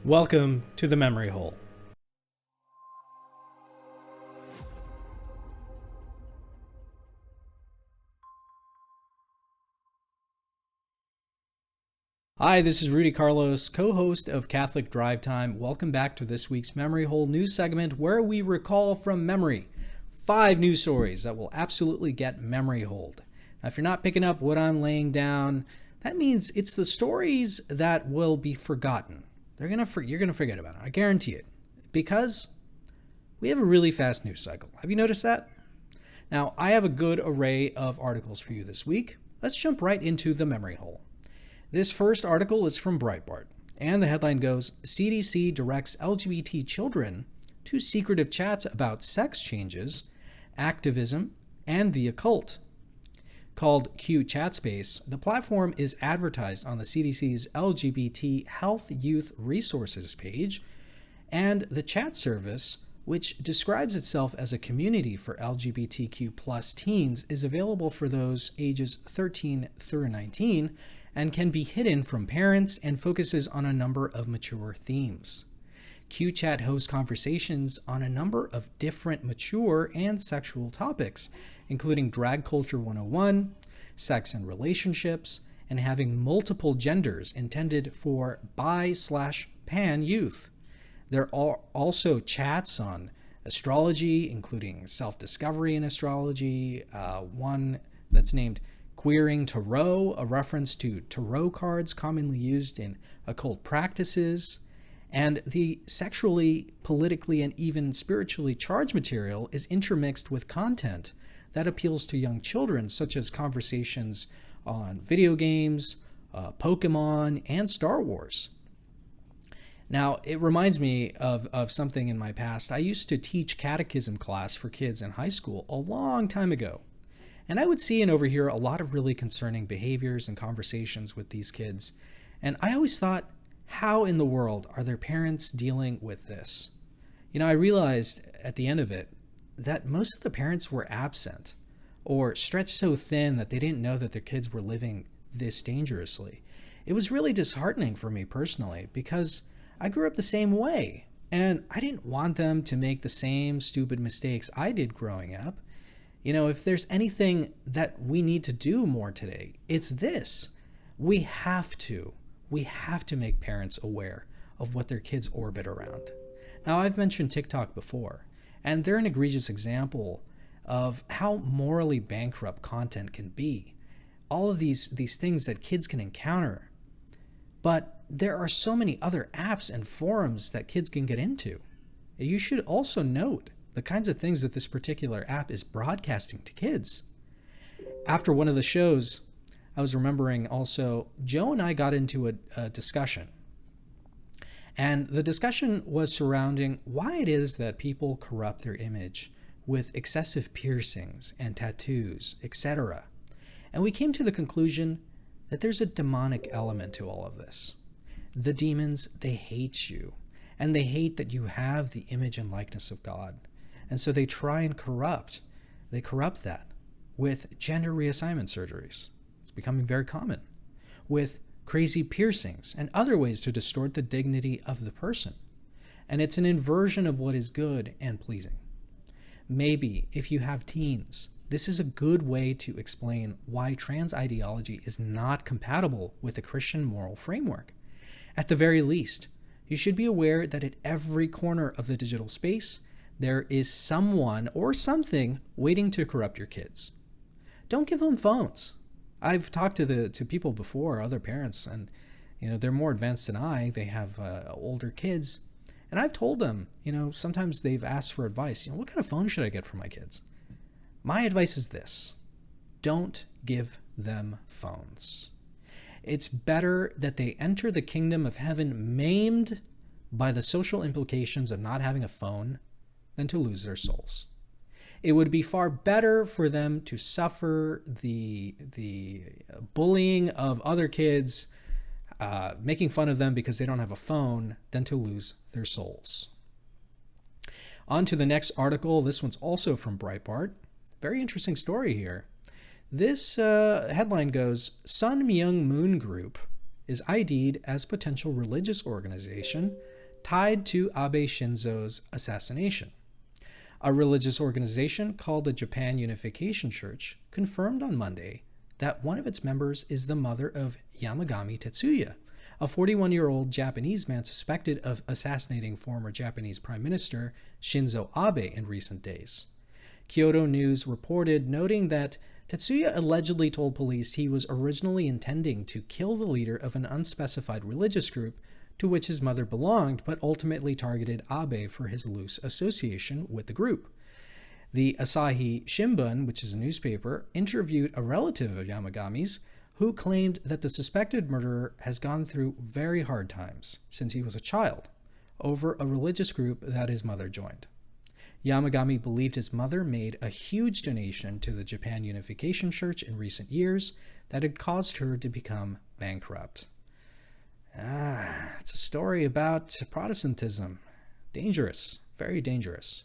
Welcome to the Memory Hole. Hi, this is Rudy Carlos, co-host of Catholic Drive Time. Welcome back to this week's Memory Hole news segment where we recall from memory 5 news stories that will absolutely get memory holed. Now, if you're not picking up what I'm laying down, that means it's the stories that will be forgotten. You're going to forget about it. I guarantee it. Because we have a really fast news cycle. Have you noticed that? Now, I have a good array of articles for you this week. Let's jump right into the memory hole. This first article is from BREITBART, and the headline goes, CDC directs LGBT children to secretive chats about sex changes, activism, and the occult. Called Q Chatspace, the platform is advertised on the CDC's LGBT Health Youth Resources page, and the chat service, which describes itself as a community for LGBTQ plus teens, is available for those ages 13 through 19 and can be hidden from parents and focuses on a number of mature themes. QChat hosts conversations on a number of different mature and sexual topics, including drag culture 101, sex and relationships, and having multiple genders intended for bi/pan youth. There are also chats on astrology, including self-discovery in astrology, one that's named Queering Tarot, a reference to tarot cards commonly used in occult practices. And the sexually, politically, and even spiritually charged material is intermixed with content that appeals to young children, such as conversations on video games, Pokemon, and Star Wars. Now, it reminds me of something in my past. I used to teach catechism class for kids in high school a long time ago. And I would see and overhear a lot of really concerning behaviors and conversations with these kids. And I always thought, how in the world are their parents dealing with this? You know, I realized at the end of it that most of the parents were absent or stretched so thin that they didn't know that their kids were living this dangerously. It was really disheartening for me personally because I grew up the same way and I didn't want them to make the same stupid mistakes I did growing up. You know, if there's anything that we need to do more today, it's this. We have to make parents aware of what their kids orbit around. Now, I've mentioned TikTok before, and they're an egregious example of how morally bankrupt content can be. All of these things that kids can encounter. But there are so many other apps and forums that kids can get into. You should also note the kinds of things that this particular app is broadcasting to kids. After one of the shows, I was remembering also, Joe and I got into a discussion. And the discussion was surrounding why it is that people corrupt their image with excessive piercings and tattoos, etc. And we came to the conclusion that there's a demonic element to all of this. The demons, they hate you. And they hate that you have the image and likeness of God. And so they try and corrupt that with gender reassignment surgeries. It's becoming very common, with crazy piercings and other ways to distort the dignity of the person. And it's an inversion of what is good and pleasing. Maybe if you have teens, this is a good way to explain why trans ideology is not compatible with the Christian moral framework. At the very least, you should be aware that at every corner of the digital space, there is someone or something waiting to corrupt your kids. Don't give them phones. I've talked to people before, other parents, and they're more advanced than I. They have older kids, and I've told them, sometimes they've asked for advice. What kind of phone should I get for my kids? My advice is this: don't give them phones. It's better that they enter the kingdom of heaven maimed by the social implications of not having a phone than to lose their souls. It would be far better for them to suffer the bullying of other kids, making fun of them because they don't have a phone, than to lose their souls. On to the next article. This one's also from BREITBART. Very interesting story here. This headline goes, Sun Myung Moon Group is ID'd as potential religious organization tied to Abe Shinzo's assassination. A religious organization called the Japan Unification Church confirmed on Monday that one of its members is the mother of Yamagami Tetsuya, a 41-year-old Japanese man suspected of assassinating former Japanese Prime Minister Shinzo Abe in recent days. Kyodo News reported, noting that Tetsuya allegedly told police he was originally intending to kill the leader of an unspecified religious group to which his mother belonged, but ultimately targeted Abe for his loose association with the group. The Asahi Shimbun, which is a newspaper, interviewed a relative of Yamagami's who claimed that the suspected murderer has gone through very hard times since he was a child over a religious group that his mother joined. Yamagami believed his mother made a huge donation to the Japan Unification Church in recent years that had caused her to become bankrupt. It's a story about Protestantism. Dangerous, very dangerous.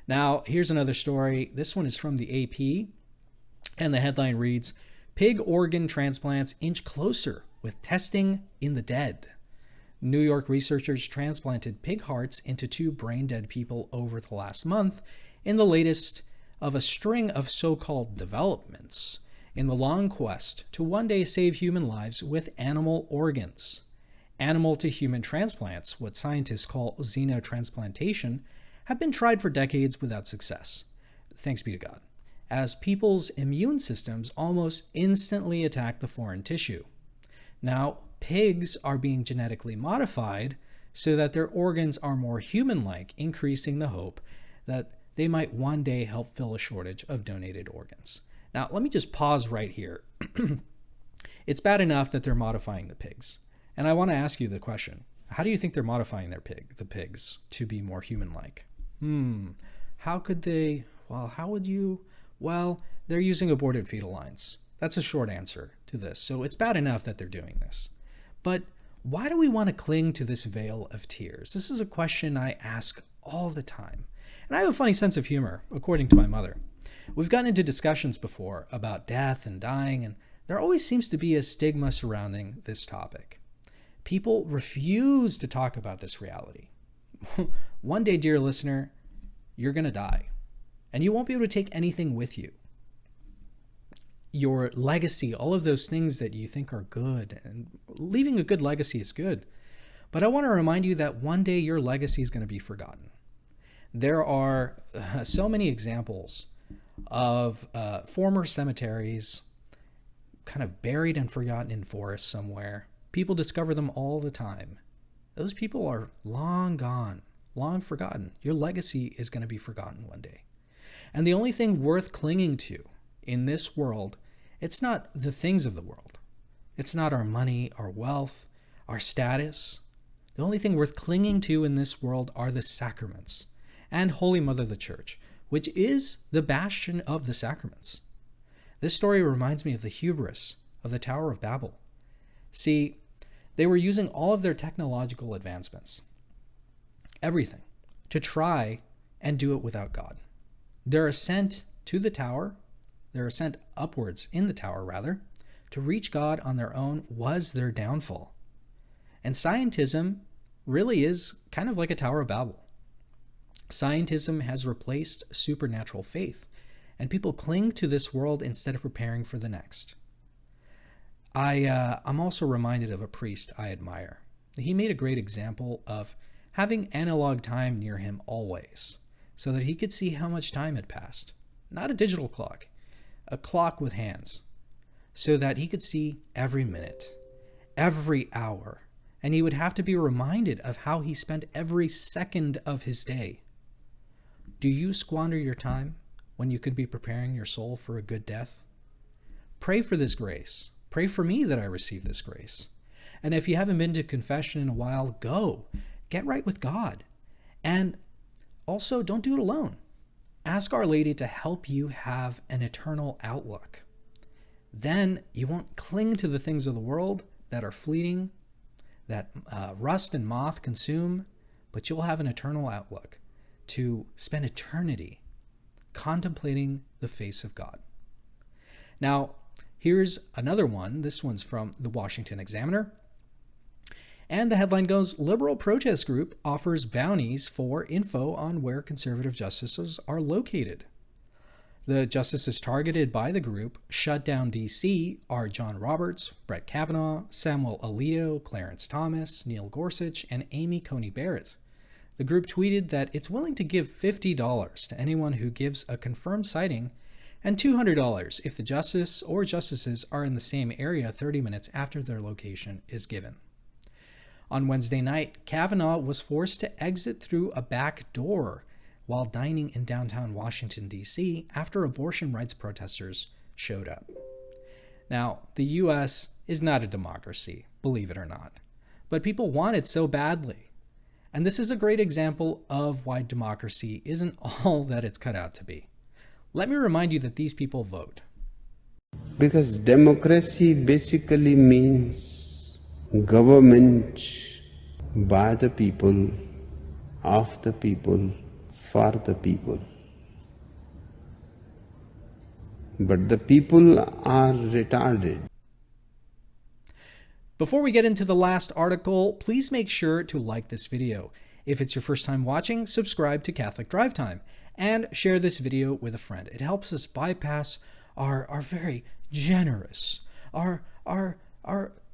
Now, here's another story. This one is from the AP, and the headline reads, "Pig organ transplants inch closer with testing in the dead." New York researchers transplanted pig hearts into 2 brain-dead people over the last month in the latest of a string of so-called developments in the long quest to one day save human lives with animal organs. Animal-to-human transplants, what scientists call xenotransplantation, have been tried for decades without success, thanks be to God, as people's immune systems almost instantly attack the foreign tissue. Now, pigs are being genetically modified so that their organs are more human-like, increasing the hope that they might one day help fill a shortage of donated organs. Now, let me just pause right here. It's bad enough that they're modifying the pigs. And I want to ask you the question, how do you think they're modifying the pigs to be more human-like? How could they, how would you? Well, they're using aborted fetal lines. That's a short answer to this. So it's bad enough that they're doing this. But why do we want to cling to this veil of tears? This is a question I ask all the time. And I have a funny sense of humor, according to my mother. We've gotten into discussions before about death and dying, and there always seems to be a stigma surrounding this topic. People refuse to talk about this reality. One day, dear listener, you're going to die, and you won't be able to take anything with you. Your legacy, all of those things that you think are good, and leaving a good legacy is good. But I want to remind you that one day your legacy is going to be forgotten. There are so many examples of former cemeteries kind of buried and forgotten in forests somewhere. People discover them all the time. Those people are long gone, long forgotten. Your legacy is going to be forgotten one day. And the only thing worth clinging to in this world, it's not the things of the world. It's not our money, our wealth, our status. The only thing worth clinging to in this world are the sacraments and Holy Mother the Church, which is the bastion of the sacraments. This story reminds me of the hubris of the Tower of Babel. See, they were using all of their technological advancements, everything, to try and do it without God. Their ascent to the tower, their ascent upwards in the tower, rather, to reach God on their own was their downfall. And scientism really is kind of like a Tower of Babel. Scientism has replaced supernatural faith, and people cling to this world instead of preparing for the next. I'm also reminded of a priest I admire. He made a great example of having analog time near him always, so that he could see how much time had passed. Not a digital clock, a clock with hands, so that he could see every minute, every hour, and he would have to be reminded of how he spent every second of his day. Do you squander your time when you could be preparing your soul for a good death? Pray for this grace. Pray for me that I receive this grace. And if you haven't been to confession in a while, go. Get right with God. And also, don't do it alone. Ask Our Lady to help you have an eternal outlook. Then you won't cling to the things of the world that are fleeting, that rust and moth consume, but you'll have an eternal outlook to spend eternity contemplating the face of God. Now, here's another one. This one's from the Washington Examiner. And the headline goes, Liberal protest group offers bounties for info on where conservative justices are located. The justices targeted by the group Shut Down DC are John Roberts, Brett Kavanaugh, Samuel Alito, Clarence Thomas, Neil Gorsuch, and Amy Coney Barrett. The group tweeted that it's willing to give $50 to anyone who gives a confirmed sighting and $200 if the justice or justices are in the same area 30 minutes after their location is given. On Wednesday night, Kavanaugh was forced to exit through a back door while dining in downtown Washington, D.C., after abortion rights protesters showed up. Now, the U.S. is not a democracy, believe it or not, but people want it so badly. And this is a great example of why democracy isn't all that it's cut out to be. Let me remind you that these people vote. Because democracy basically means government by the people, of the people, for the people. But the people are retarded. Before we get into the last article, please make sure to like this video. If it's your first time watching, subscribe to Catholic Drive Time and share this video with a friend. It helps us bypass our very generous, our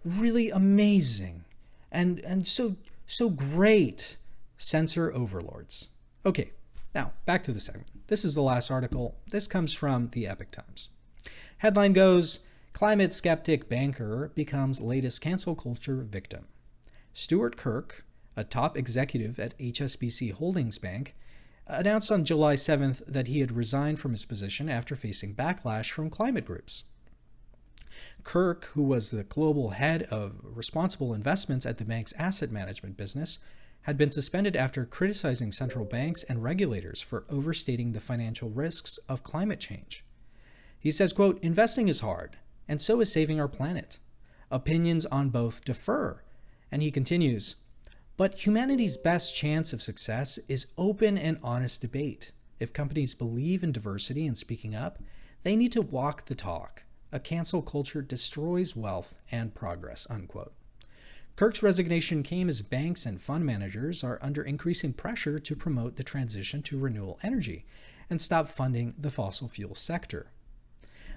really amazing and so great censor overlords. Okay, now back to the segment. This is the last article. This comes from the Epoch Times. Headline goes, Climate skeptic banker becomes latest cancel culture victim. Stuart Kirk, a top executive at HSBC Holdings Bank, announced on July 7th that he had resigned from his position after facing backlash from climate groups. Kirk, who was the global head of responsible investments at the bank's asset management business, had been suspended after criticizing central banks and regulators for overstating the financial risks of climate change. He says, quote, investing is hard, and so is saving our planet. Opinions on both differ. And he continues, but humanity's best chance of success is open and honest debate. If companies believe in diversity and speaking up, they need to walk the talk. A cancel culture destroys wealth and progress, unquote. Kirk's resignation came as banks and fund managers are under increasing pressure to promote the transition to renewable energy and stop funding the fossil fuel sector.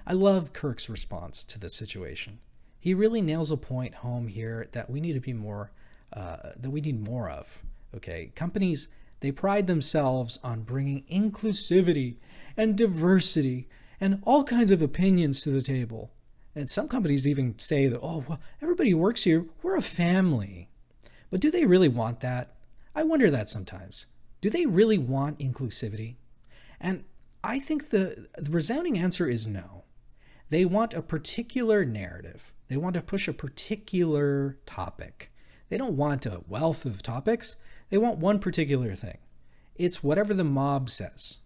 I love Kirk's response to this situation. He really nails a point home here that we need to be more, that we need more of. Okay, companies, they pride themselves on bringing inclusivity and diversity and all kinds of opinions to the table. And some companies even say that, oh, well, everybody who works here, we're a family. But do they really want that? I wonder that sometimes. Do they really want inclusivity? And I think the resounding answer is no. They want a particular narrative. They want to push a particular topic. They don't want a wealth of topics. They want one particular thing. It's whatever the mob says.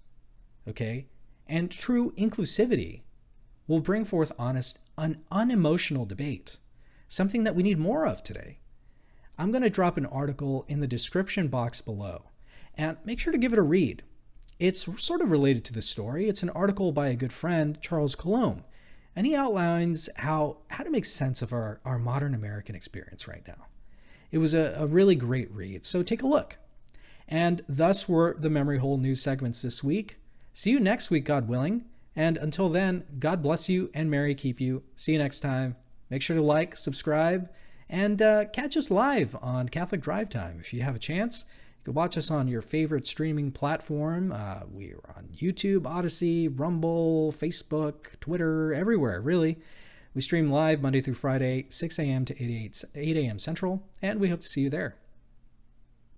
Okay? And true inclusivity will bring forth honest, unemotional debate, something that we need more of today. I'm going to drop an article in the description box below, and make sure to give it a read. It's sort of related to the story. It's an article by a good friend, Charles Colomb, and he outlines how to make sense of our modern American experience right now. It was a really great read, so take a look. And thus were the Memory Hole news segments this week. See you next week, God willing. And until then, God bless you and Mary keep you. See you next time. Make sure to like, subscribe, and catch us live on Catholic Drive Time. If you have a chance, you can watch us on your favorite streaming platform. We are on YouTube, Odyssey, Rumble, Facebook, Twitter, everywhere, really. We stream live Monday through Friday, 6 a.m. to 8 a.m. Central, and we hope to see you there.